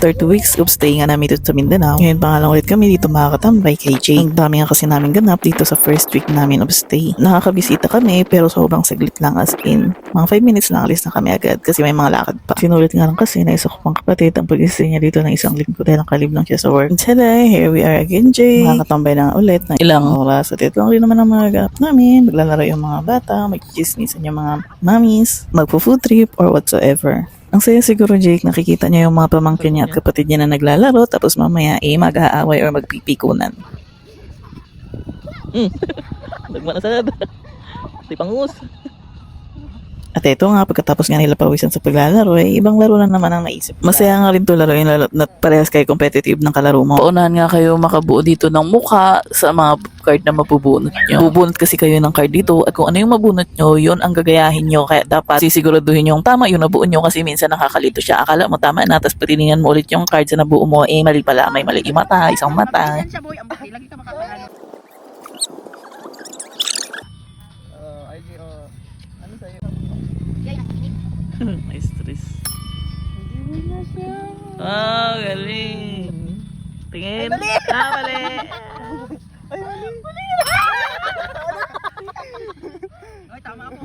After 2 weeks of staying nga namin dito sa Mindanao, ngayon pa nga lang ulit kami dito makakatambay kay Jake. Ang dami nga kasi namin ganap dito sa first week namin of stay. Nakakabisita kami pero sobrang saglit lang, as in mga 5 minutes lang alis na kami agad kasi may mga lakad pa. Sinulit nga lang kasi na isa ko pang kapatid ang pag-stay niya dito ng isang linggo dahil nakalib lang siya sa work. And today, here we are again, Jake. Makakatambay na nga ulit ng ilang oras at ito lang rin naman ang mga ganap namin. Maglalaro yung mga bata, magchismisan yung mga mommies, magpo-food trip or whatsoever. Ang saya siguro, Jake, nakikita niya yung mga pamangkin niya at kapatid niya na naglalaro tapos mamaya mag-aaway or magpipikunan. Nagmanasad. Di pangus. At ito nga, pagkatapos nga nila pawisan sa paglalaro, ibang laro na naman ang naisip. Masaya nga rin to laruin, lalo na parehas kayo competitive ng kalaro mo. Paunahan nga kayo makabuo dito ng mukha sa mga card na mabubunot nyo. Bubunot kasi kayo ng card dito at kung ano yung mabunot nyo, yun ang gagayahin nyo. Kaya dapat sisiguraduhin yung tama yung nabuo nyo kasi minsan nakakalito siya. Akala mo tama na, tapos patiningan mo ulit yung card sa nabuo mo, mali pala, may mali yung mata, isang mata. May stress. Ah, galing. Tingin. Mali! Mali! Ay, mali! Ay, tama ako.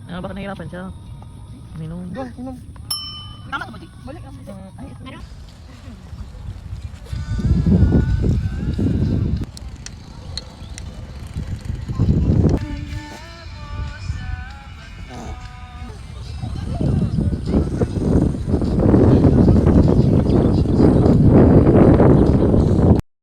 Baka nahihirapan siya. Minum. Tama ka ba, Di? Balik. Ay,